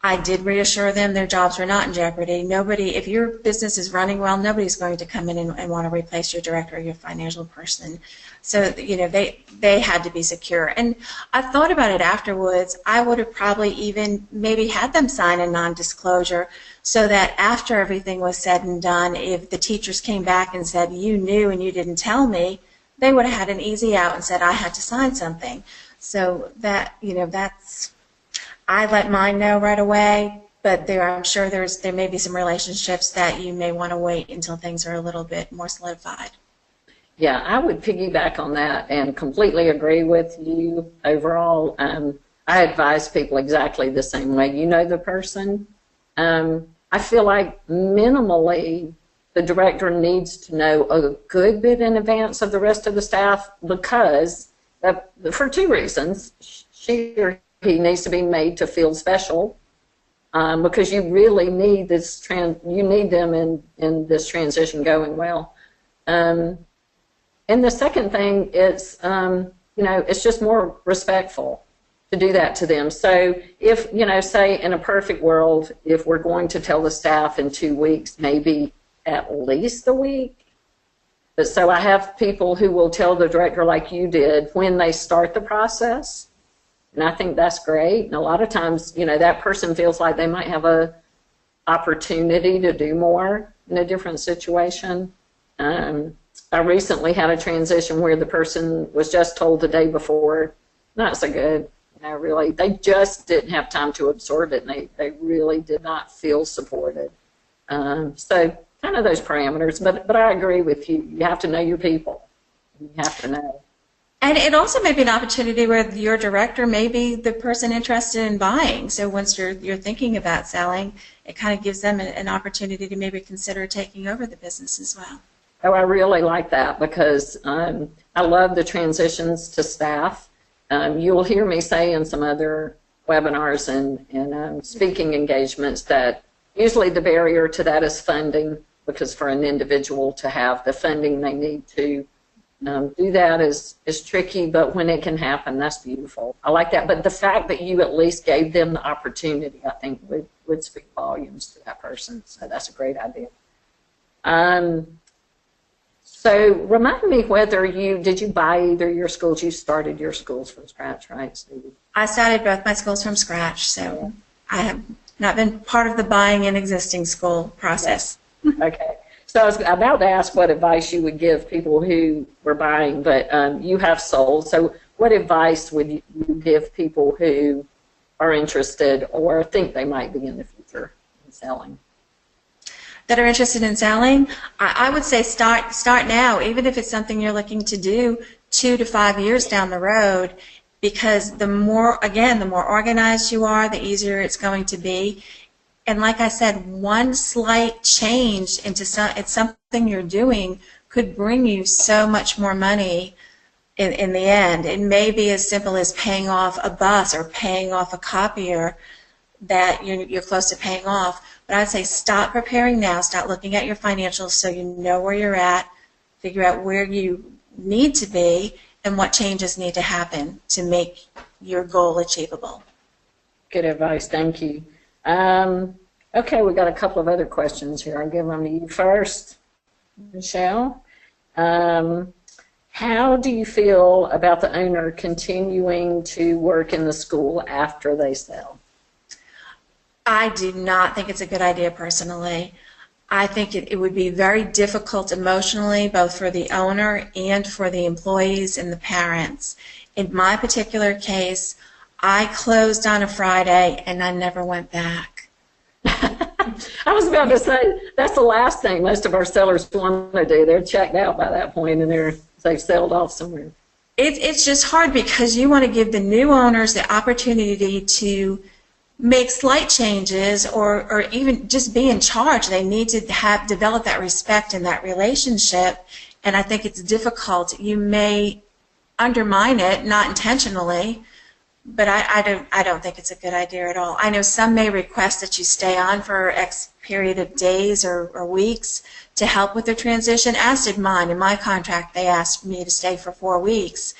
I did reassure them their jobs were not in jeopardy. Nobody, if your business is running well, nobody's going to come in and want to replace your director or your financial person. So, they had to be secure. And I thought about it afterwards. I would have probably even maybe had them sign a non-disclosure, so that after everything was said and done, if the teachers came back and said, you knew and you didn't tell me, they would have had an easy out and said, I had to sign something. So that, I let mine know right away, but I'm sure there may be some relationships that you may want to wait until things are a little bit more solidified. Yeah, I would piggyback on that and completely agree with you overall. I advise people exactly the same way. You know the person. I feel like minimally the director needs to know a good bit in advance of the rest of the staff because for two reasons. She or he needs to be made to feel special because you really need you need them in this transition going well. And the second thing is, it's just more respectful to do that to them. So if, say in a perfect world, if we're going to tell the staff in 2 weeks, maybe at least a week. But so I have people who will tell the director like you did when they start the process. And I think that's great. And a lot of times, that person feels like they might have a opportunity to do more in a different situation. I recently had a transition where the person was just told the day before, not so good. Really, they just didn't have time to absorb it, and they really did not feel supported. So kind of those parameters, but I agree with you. You have to know your people. You have to know. And it also may be an opportunity where your director may be the person interested in buying. So once you're thinking about selling, it kind of gives them an opportunity to maybe consider taking over the business as well. Oh, I really like that because I love the transitions to staff. You'll hear me say in some other webinars and speaking engagements that usually the barrier to that is funding, because for an individual to have the funding they need to do that is tricky, but when it can happen, that's beautiful. I like that. But the fact that you at least gave them the opportunity, I think, would speak volumes to that person. So that's a great idea. So remind me whether did you buy either your schools? You started your schools from scratch, right, Stevie? I started both my schools from scratch, so I have not been part of the buying an existing school process. Okay. So I was about to ask what advice you would give people who were buying, but you have sold. So what advice would you give people who are interested or think they might be in the future in selling? That are interested in selling, I would say start now, even if it's something you're looking to do 2 to 5 years down the road, because the more organized you are, the easier it's going to be. And like I said, one slight change into something you're doing could bring you so much more money in the end. It may be as simple as paying off a bus or paying off a copier that you're close to paying off. But I'd say stop preparing now, start looking at your financials so you know where you're at, figure out where you need to be and what changes need to happen to make your goal achievable. Good advice, thank you. Okay, we got a couple of other questions here. I'll give them to you first, Michelle. How do you feel about the owner continuing to work in the school after they sell? I do not think it's a good idea personally. I think it would be very difficult emotionally, both for the owner and for the employees and the parents. In my particular case, I closed on a Friday and I never went back. I was about to say, that's the last thing most of our sellers want to do. They're checked out by that point and they've sailed off somewhere. It's just hard because you want to give the new owners the opportunity to make slight changes or even just be in charge. They need to develop that respect in that relationship, and I think it's difficult. You may undermine it, not intentionally, but I don't think it's a good idea at all. I know some may request that you stay on for X period of days or weeks to help with the transition, as did mine. In my contract, they asked me to stay for 4 weeks.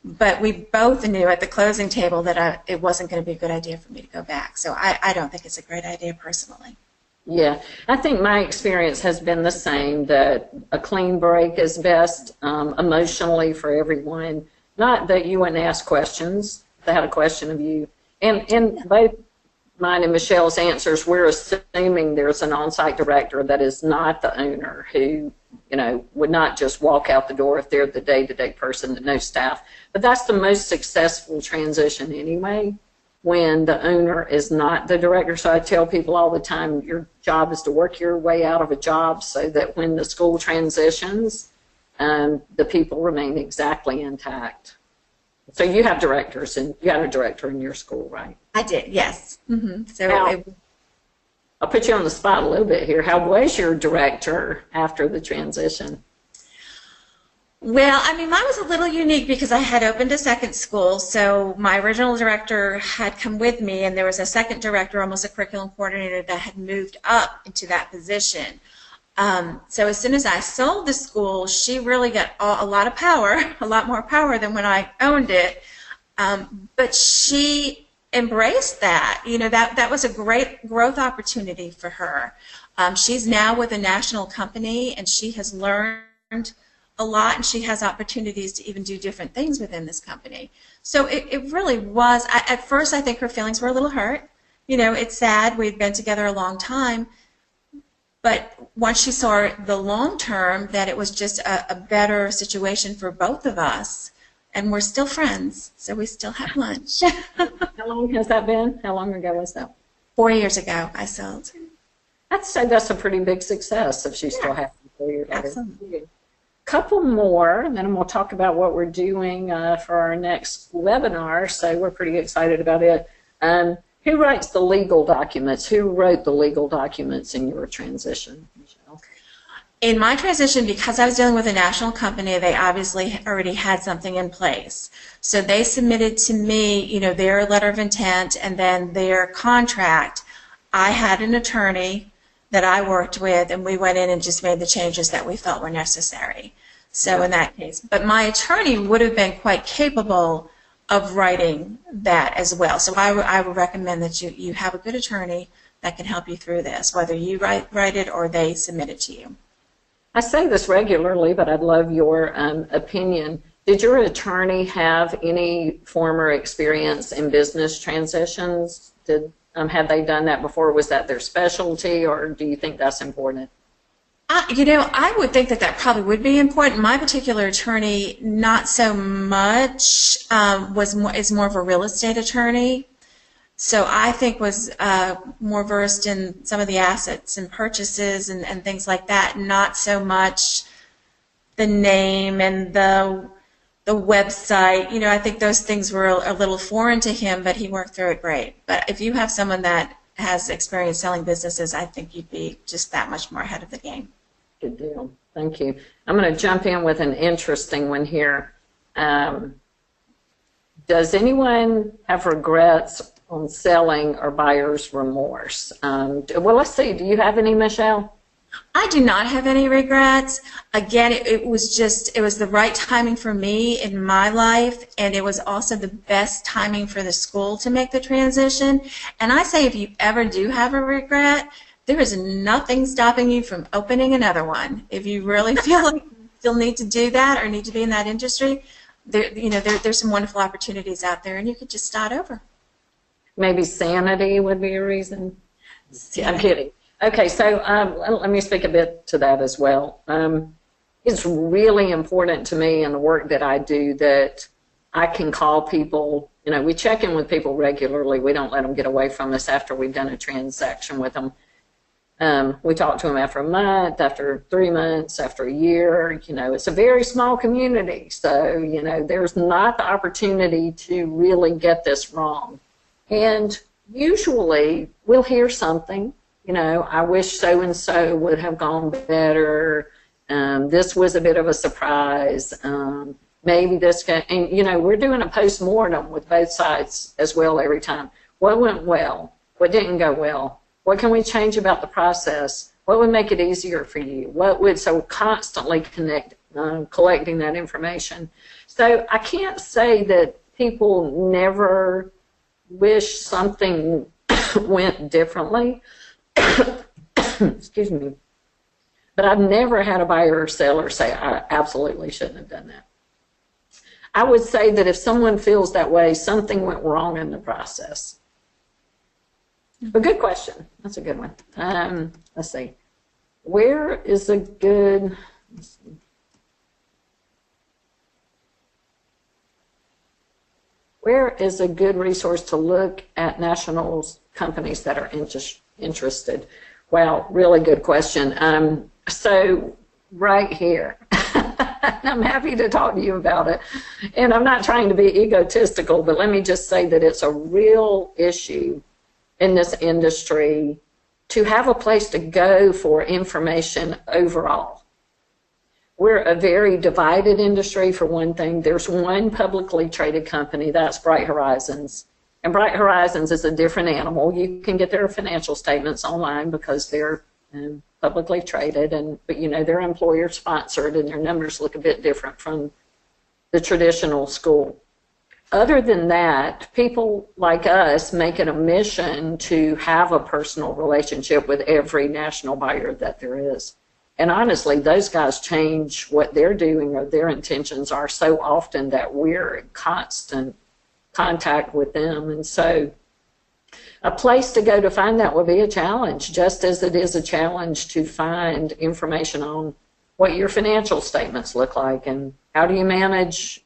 But we both knew at the closing table that it wasn't going to be a good idea for me to go back. So I don't think it's a great idea personally. Yeah, I think my experience has been the same, that a clean break is best emotionally for everyone. Not that you wouldn't ask questions, if they had a question of you. And both mine and Michelle's answers, we're assuming there's an on-site director that is not the owner who would not just walk out the door if they're the day-to-day person that knows staff. But that's the most successful transition anyway, when the owner is not the director. So I tell people all the time, your job is to work your way out of a job so that when the school transitions, the people remain exactly intact. So you have directors, and you had a director in your school, right? I did, yes. Mm-hmm. So now, I'll put you on the spot a little bit here. How was your director after the transition? Well, I mean, mine was a little unique because I had opened a second school, so my original director had come with me, and there was a second director, almost a curriculum coordinator, that had moved up into that position. So as soon as I sold the school, she really got a lot of power, a lot more power than when I owned it. But she embraced that. That was a great growth opportunity for her. She's now with a national company, and she has learned a lot, and she has opportunities to even do different things within this company. So it really was, at first I think her feelings were a little hurt. It's sad, we'd been together a long time, but once she saw the long term, that it was just a better situation for both of us, and we're still friends, so we still have lunch. How long has that been? How long ago was that? 4 years ago I sold. I'd say that's a pretty big success if she's still happy 4 years later. Absolutely. Couple more, and then we'll talk about what we're doing for our next webinar, so we're pretty excited about it. Who writes the legal documents? Who wrote the legal documents in your transition, Michelle? In my transition, because I was dealing with a national company, they obviously already had something in place. So they submitted to me, their letter of intent and then their contract. I had an attorney that I worked with, and we went in and just made the changes that we felt were necessary. So in that case, but my attorney would have been quite capable of writing that as well. So I would recommend that you have a good attorney that can help you through this, whether you write it or they submit it to you. I say this regularly, but I'd love your opinion. Did your attorney have any former experience in business transitions? Had they done that before? Was that their specialty, or do you think that's important? I would think that probably would be important. My particular attorney, not so much, is more of a real estate attorney. So I think was more versed in some of the assets and purchases and things like that, not so much the name and the website. I think those things were a little foreign to him, but he worked through it great. But if you have someone that has experience selling businesses, I think you'd be just that much more ahead of the game. Good deal. Thank you. I'm going to jump in with an interesting one here. Does anyone have regrets on selling or buyer's remorse? Well, let's see. Do you have any, Michelle? I do not have any regrets. Again, it was the right timing for me in my life, and it was also the best timing for the school to make the transition. And I say if you ever do have a regret, there is nothing stopping you from opening another one. If you really feel like you still need to do that or need to be in that industry, there's some wonderful opportunities out there, and you could just start over. Maybe sanity would be a reason. I'm kidding. Okay, so let me speak a bit to that as well. It's really important to me in the work that I do that I can call people. We check in with people regularly. We don't let them get away from us after we've done a transaction with them. We talk to them after a month, after 3 months, after a year. It's a very small community, so there's not the opportunity to really get this wrong. And usually we'll hear something. I wish so-and-so would have gone better. This was a bit of a surprise. Maybe this guy, and we're doing a post-mortem with both sides as well every time. What went well? What didn't go well? What can we change about the process? What would make it easier for you? So we're constantly collecting that information. So I can't say that people never wish something went differently. Excuse me. But I've never had a buyer or seller say, I absolutely shouldn't have done that. I would say that if someone feels that way, something went wrong in the process. But good question. That's a good one. Let's see. Where is a good, Let's see. Where is a good resource to look at national companies that are interested? Well, really good question. So right here, I'm happy to talk to you about it. And I'm not trying to be egotistical, but let me just say that it's a real issue in this industry to have a place to go for information overall. We're a very divided industry, for one thing. There's one publicly traded company, that's Bright Horizons. And Bright Horizons is a different animal. You can get their financial statements online because they're publicly traded, but you know, they're employer sponsored and their numbers look a bit different from the traditional school. Other than that, people like us make it a mission to have a personal relationship with every national buyer that there is. And honestly, those guys change what they're doing or their intentions are so often that we're in constant contact with them. And so a place to go to find that will be a challenge, just as it is a challenge to find information on what your financial statements look like and how do you manage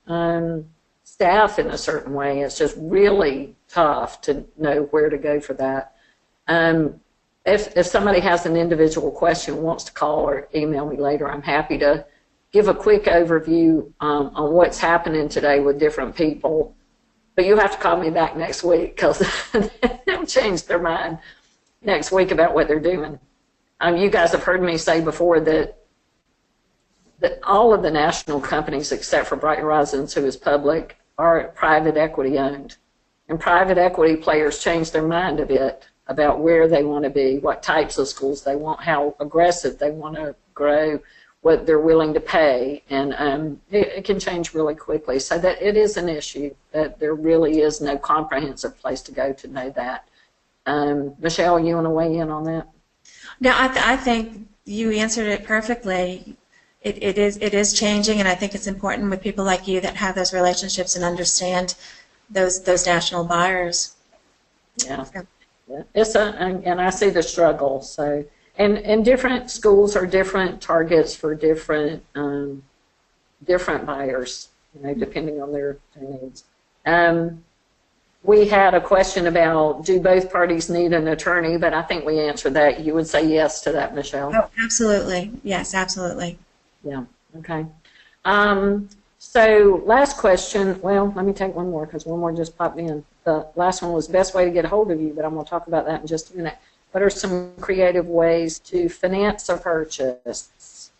staff in a certain way. It's just really tough to know where to go for that. If somebody has an individual question, wants to call or email me later, I'm happy to give a quick overview on what's happening today with different people. But you'll have to call me back next week because they'll change their mind next week about what they're doing. You guys have heard me say before that all of the national companies except for Bright Horizons, who is public, are private equity owned. And private equity players change their mind a bit about where they want to be, what types of schools they want, how aggressive they want to grow, what they're willing to pay, and it can change really quickly. So that it is an issue, that there really is no comprehensive place to go to know that. Michelle, you want to weigh in on that? No, I think you answered it perfectly. It is changing, and I think it's important with people like you that have those relationships and understand those national buyers. Yeah. Yeah. And I see the struggle. So, and different schools are different targets for different buyers, you know, depending on their needs. We had a question about, do both parties need an attorney? But I think we answered that. You would say yes to that, Michelle. Oh, absolutely. Yes, absolutely. Yeah. Okay. So last question. Well, let me take one more because one more just popped in. The last one was best way to get a hold of you, but I'm going to talk about that in just a minute. What are some creative ways to finance a purchase?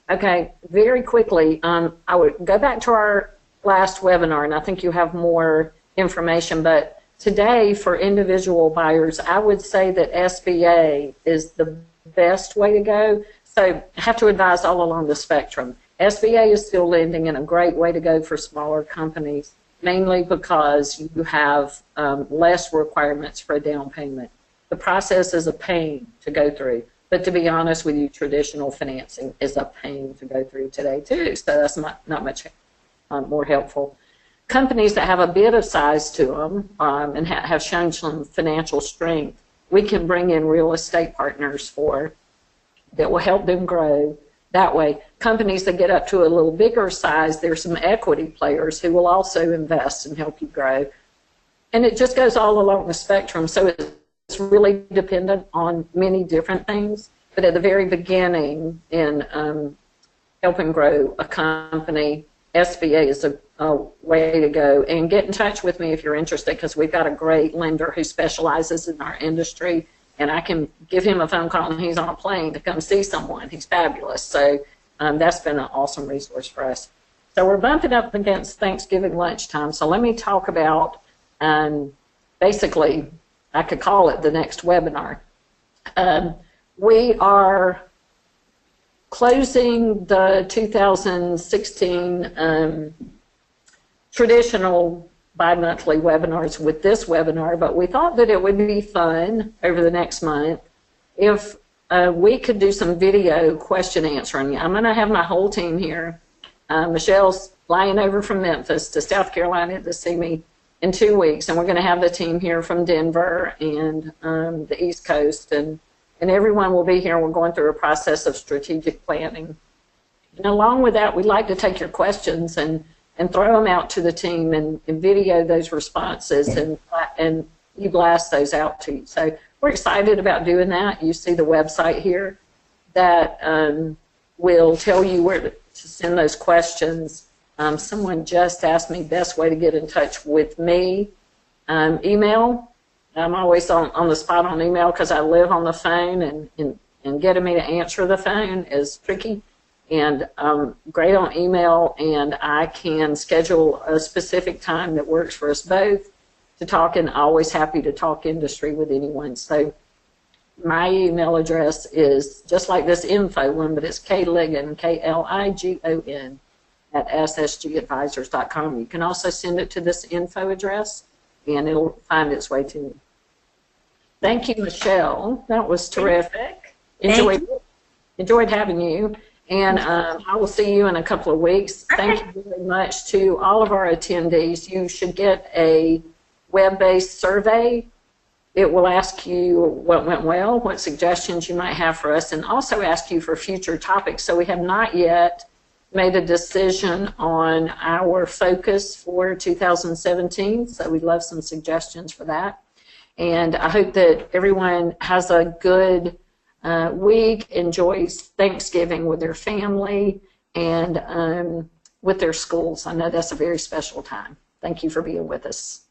Okay, very quickly, I would go back to our last webinar, and I think you have more information, but today for individual buyers, I would say that SBA is the best way to go. So I have to advise all along the spectrum. SBA is still lending and a great way to go for smaller companies, mainly because you have less requirements for a down payment. The process is a pain to go through, but to be honest with you, traditional financing is a pain to go through today too, so that's not much more helpful. Companies that have a bit of size to them and have shown some financial strength, we can bring in real estate partners for that will help them grow that way. Companies that get up to a little bigger size, there's some equity players who will also invest and help you grow. And it just goes all along the spectrum. So it's really dependent on many different things. But at the very beginning in helping grow a company, SBA is a way to go. And get in touch with me if you're interested, because we've got a great lender who specializes in our industry. And I can give him a phone call and he's on a plane to come see someone. He's fabulous. So that's been an awesome resource for us. So we're bumping up against Thanksgiving lunchtime. So let me talk about, basically, I could call it the next webinar. We are closing the 2016 traditional bi-monthly webinars with this webinar, but we thought that it would be fun over the next month if we could do some video question answering. I'm going to have my whole team here. Michelle's flying over from Memphis to South Carolina to see me in 2 weeks, and we're going to have the team here from Denver and the East Coast, and everyone will be here. We're going through a process of strategic planning And along with that, we'd like to take your questions and throw them out to the team and video those responses and you blast those out to you. So we're excited about doing that. You see the website here that will tell you where to send those questions. Someone just asked me best way to get in touch with me. Email. I'm always on the spot on email because I live on the phone, and getting me to answer the phone is tricky. And great on email, and I can schedule a specific time that works for us both to talk, and always happy to talk industry with anyone. So my email address is just like this info one, but it's kligon, Kligon, at ssgadvisors.com. You can also send it to this info address, and it'll find its way to me. Thank you, Michelle. That was terrific. Enjoyed having you. And I will see you in a couple of weeks. Thank you very much to all of our attendees. You should get a web-based survey. It will ask you what went well, what suggestions you might have for us, and also ask you for future topics. So we have not yet made a decision on our focus for 2017, so we'd love some suggestions for that. And I hope that everyone has a good week, enjoys Thanksgiving with their family and with their schools. I know that's a very special time. Thank you for being with us.